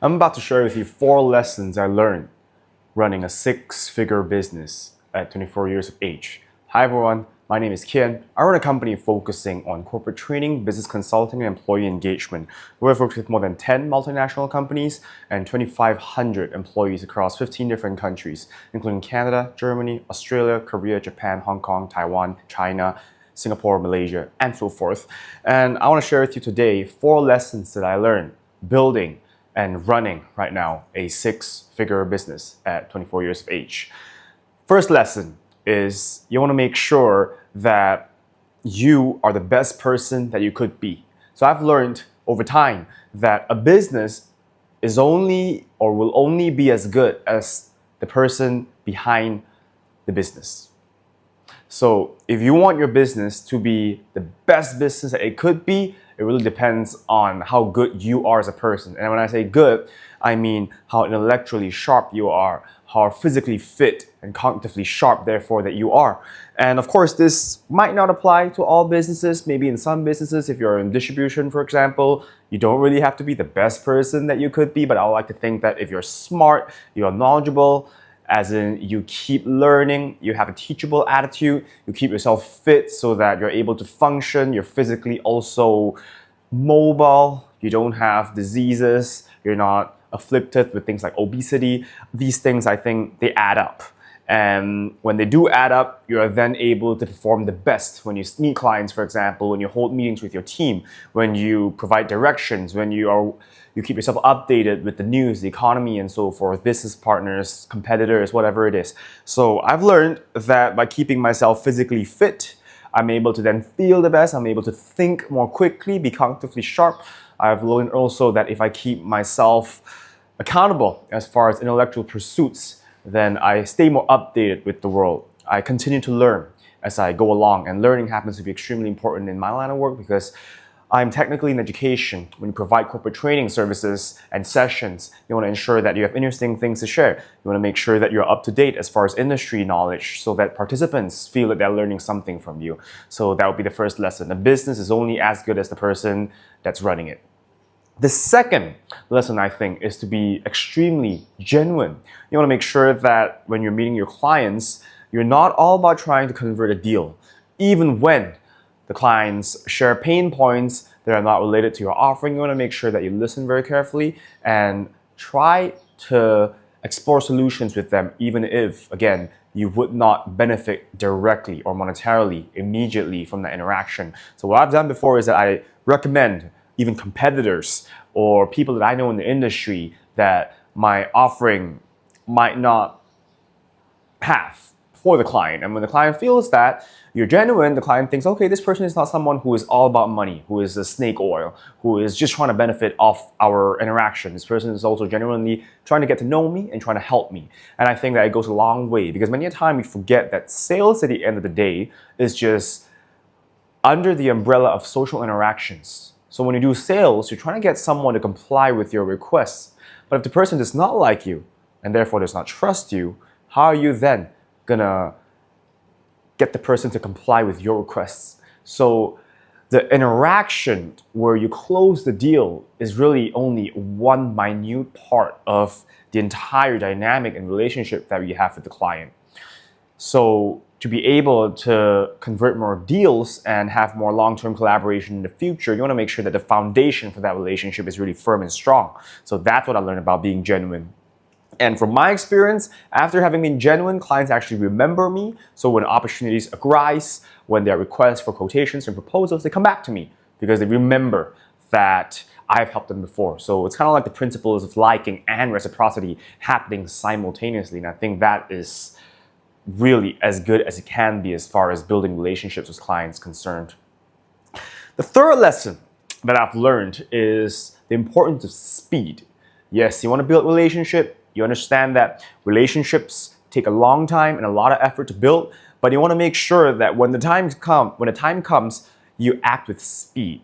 I'm about to share with you 4 lessons I learned running a 6-figure business at 24 years of age. Hi everyone, my name is Kian. I run a company focusing on corporate training, business consulting, and employee engagement. We've worked with more than 10 multinational companies and 2,500 employees across 15 different countries, including Canada, Germany, Australia, Korea, Japan, Hong Kong, Taiwan, China, Singapore, Malaysia, and so forth. And I want to share with you today 4 lessons that I learned building and running right now a 6-figure business at 24 years of age. First lesson is you want to make sure that you are the best person that you could be. So I've learned over time that a business is only or will only be as good as the person behind the business. So if you want your business to be the best business that it could be, it really depends on how good you are as a person. And when I say good, I mean how intellectually sharp you are, how physically fit and cognitively sharp, therefore, that you are. And of course, this might not apply to all businesses. Maybe in some businesses, if you're in distribution, for example, you don't really have to be the best person that you could be. But I would like to think that if you're smart, you're knowledgeable, as in you keep learning, you have a teachable attitude, you keep yourself fit so that you're able to function, you're physically also mobile, you don't have diseases, you're not afflicted with things like obesity. These things, I think, they add up. And when they do add up, you are then able to perform the best when you meet clients, for example, when you hold meetings with your team, when you provide directions, when you keep yourself updated with the news, the economy, and so forth, business partners, competitors, whatever it is. So I've learned that by keeping myself physically fit, I'm able to then feel the best, I'm able to think more quickly, be cognitively sharp. I've learned also that if I keep myself accountable as far as intellectual pursuits, then I stay more updated with the world. I continue to learn as I go along, and learning happens to be extremely important in my line of work because I'm technically in education. When you provide corporate training services and sessions, you want to ensure that you have interesting things to share. You want to make sure that you're up to date as far as industry knowledge so that participants feel that they're learning something from you. So that would be the first lesson. A business is only as good as the person that's running it. The second lesson, I think, is to be extremely genuine. You want to make sure that when you're meeting your clients, you're not all about trying to convert a deal. Even when the clients share pain points that are not related to your offering, you want to make sure that you listen very carefully and try to explore solutions with them, even if, again, you would not benefit directly or monetarily immediately from that interaction. So what I've done before is that I recommend even competitors or people that I know in the industry that my offering might not have for the client. And when the client feels that you're genuine, the client thinks, okay, this person is not someone who is all about money, who is a snake oil, who is just trying to benefit off our interaction. This person is also genuinely trying to get to know me and trying to help me. And I think that it goes a long way because many a time we forget that sales at the end of the day is just under the umbrella of social interactions. So when you do sales, you're trying to get someone to comply with your requests. But if the person does not like you and therefore does not trust you, how are you then gonna get the person to comply with your requests? So the interaction where you close the deal is really only one minute part of the entire dynamic and relationship that we have with the client. So to be able to convert more deals and have more long-term collaboration in the future, you want to make sure that the foundation for that relationship is really firm and strong. So that's what I learned about being genuine. And from my experience, after having been genuine, clients actually remember me. So when opportunities arise, when there are requests for quotations and proposals, they come back to me because they remember that I've helped them before. So it's kind of like the principles of liking and reciprocity happening simultaneously. And I think that is really as good as it can be as far as building relationships with clients concerned. The third lesson that I've learned is the importance of speed. Yes, you want to build a relationship. You understand that relationships take a long time and a lot of effort to build, but you want to make sure that when the time comes, you act with speed.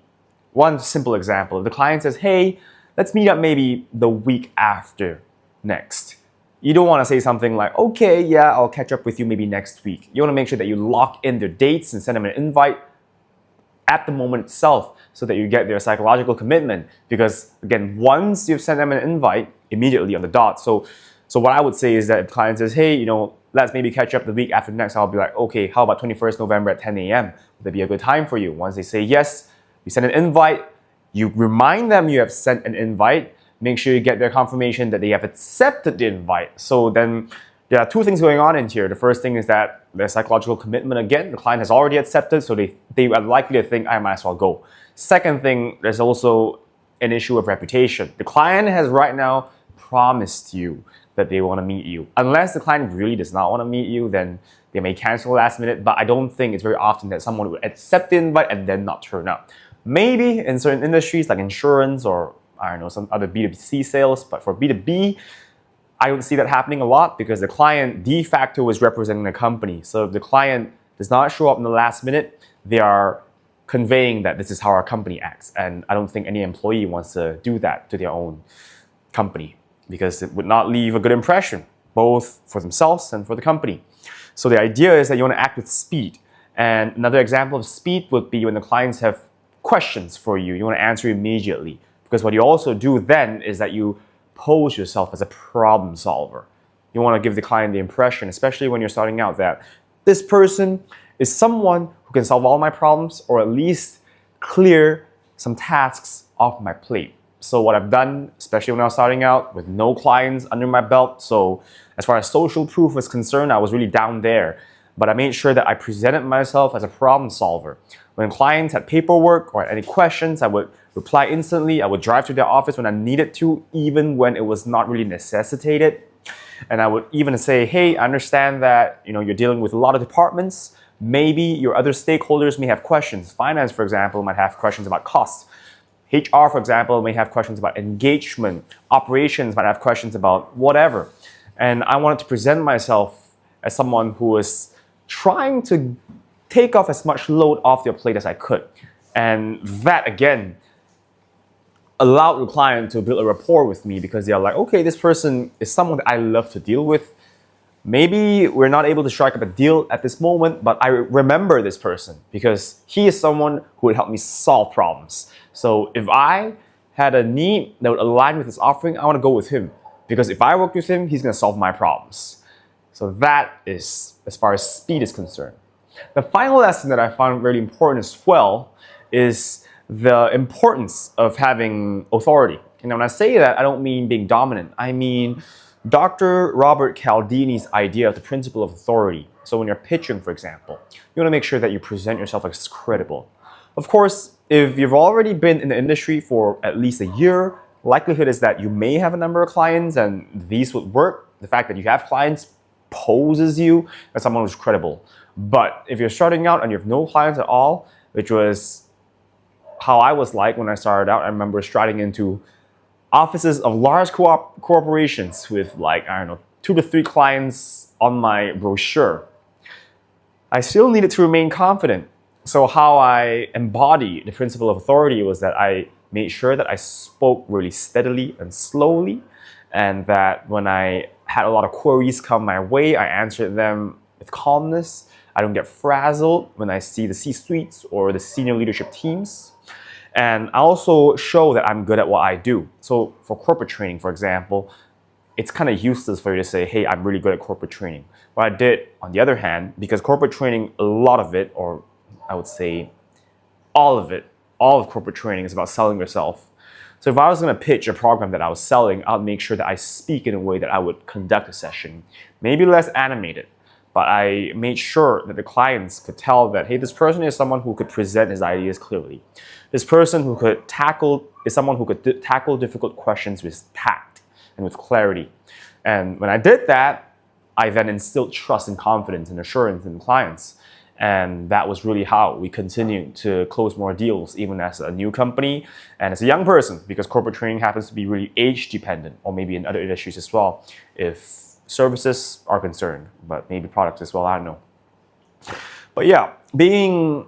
One simple example, if the client says, hey, let's meet up maybe the week after next. You don't want to say something like, okay, yeah, I'll catch up with you maybe next week. You want to make sure that you lock in their dates and send them an invite at the moment itself so that you get their psychological commitment. Because again, once you've sent them an invite, immediately on the dot. So what I would say is that if the client says, hey, let's maybe catch up the week after next, I'll be like, okay, how about 21st November at 10 a.m.? Would that be a good time for you? Once they say yes, you send an invite, you remind them you have sent an invite, make sure you get their confirmation that they have accepted the invite. So then there are two things going on in here. The first thing is that their psychological commitment, again, the client has already accepted, so they are likely to think I might as well go. Second thing, there's also an issue of reputation. The client has right now promised you that they want to meet you. Unless the client really does not want to meet you, then they may cancel last minute, but I don't think it's very often that someone would accept the invite and then not turn up. Maybe in certain industries like insurance or I don't know, some other B2C sales, but for B2B, I don't see that happening a lot because the client de facto is representing the company. So if the client does not show up in the last minute, they are conveying that this is how our company acts. And I don't think any employee wants to do that to their own company because it would not leave a good impression, both for themselves and for the company. So the idea is that you want to act with speed. And another example of speed would be when the clients have questions for you. You want to answer immediately. Because what you also do then is that you pose yourself as a problem solver. You want to give the client the impression, especially when you're starting out, that this person is someone who can solve all my problems or at least clear some tasks off my plate. So what I've done, especially when I was starting out with no clients under my belt, so as far as social proof was concerned, I was really down there. But I made sure that I presented myself as a problem solver. When clients had paperwork or any questions, I would reply instantly. I would drive to their office when I needed to, even when it was not really necessitated. And I would even say, hey, I understand that you're dealing with a lot of departments. Maybe your other stakeholders may have questions. Finance, for example, might have questions about costs. HR, for example, may have questions about engagement. Operations might have questions about whatever. And I wanted to present myself as someone who is trying to take off as much load off their plate as I could. And that, again, allowed the client to build a rapport with me because they are like, okay, this person is someone that I love to deal with. Maybe we're not able to strike up a deal at this moment, but I remember this person because he is someone who would help me solve problems. So if I had a need that would align with his offering, I want to go with him because if I work with him, he's going to solve my problems. So that is as far as speed is concerned. The final lesson that I found really important as well is the importance of having authority. And when I say that, I don't mean being dominant. I mean Dr. Robert Cialdini's idea of the principle of authority. So when you're pitching, for example, you want to make sure that you present yourself as credible. Of course, if you've already been in the industry for at least a year, likelihood is that you may have a number of clients and these would work. The fact that you have clients poses you as someone who's credible. But if you're starting out and you have no clients at all, which was how I was like when I started out, I remember striding into offices of large corporations with 2 to 3 clients on my brochure. I still needed to remain confident. So how I embodied the principle of authority was that I made sure that I spoke really steadily and slowly, and that when I had a lot of queries come my way, I answered them with calmness. I don't get frazzled when I see the C-suites or the senior leadership teams. And I also show that I'm good at what I do. So for corporate training, for example, it's kind of useless for you to say, hey, I'm really good at corporate training. What I did, on the other hand, because corporate training, a lot of it, or I would say all of corporate training is about selling yourself. So if I was going to pitch a program that I was selling, I would make sure that I speak in a way that I would conduct a session. Maybe less animated, but I made sure that the clients could tell that, hey, this person is someone who could present his ideas clearly. This person is someone who could tackle difficult questions with tact and with clarity. And when I did that, I then instilled trust and confidence and assurance in the clients. And that was really how we continued to close more deals, even as a new company and as a young person, because corporate training happens to be really age dependent, or maybe in other industries as well, if services are concerned, but maybe products as well, I don't know. But yeah, being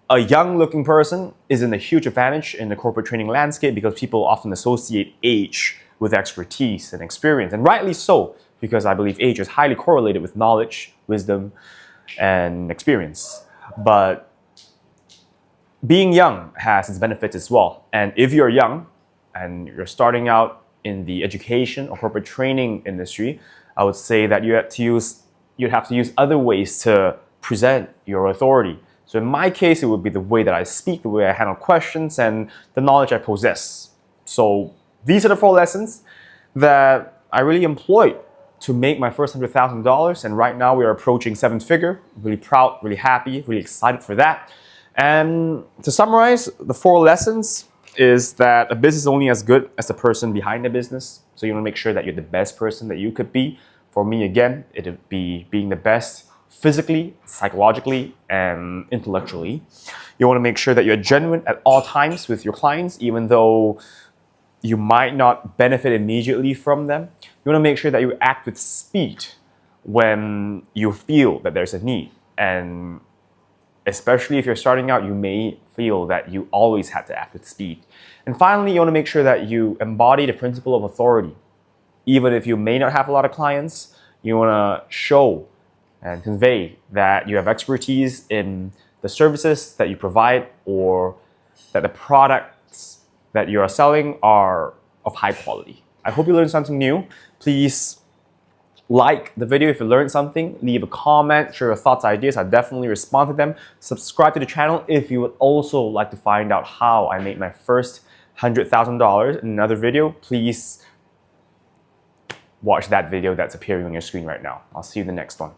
a young looking person isn't a huge advantage in the corporate training landscape because people often associate age with expertise and experience, and rightly so, because I believe age is highly correlated with knowledge, wisdom, and experience. But being young has its benefits as well. And if you're young and you're starting out in the education or corporate training industry, I would say that you'd have to use other ways to present your authority. So in my case, it would be the way that I speak, the way I handle questions, and the knowledge I possess. So these are the 4 lessons that I really employed to make my first $100,000. And right now we are approaching 7-figure. Really proud, really happy, really excited for that. And to summarize, the 4 lessons is that a business is only as good as the person behind the business. So you want to make sure that you're the best person that you could be. For me, again, it'd be being the best physically, psychologically, and intellectually. You want to make sure that you're genuine at all times with your clients, even though you might not benefit immediately from them. You want to make sure that you act with speed when you feel that there's a need. And especially if you're starting out, you may feel that you always have to act with speed. And finally, you want to make sure that you embody the principle of authority. Even if you may not have a lot of clients, you want to show and convey that you have expertise in the services that you provide, or that the products that you are selling are of high quality. I hope you learned something new. Please like the video if you learned something. Leave a comment, share your thoughts, ideas. I definitely respond to them. Subscribe to the channel if you would also like to find out how I made my first $100,000 in another video. Please watch that video that's appearing on your screen right now. I'll see you in the next one.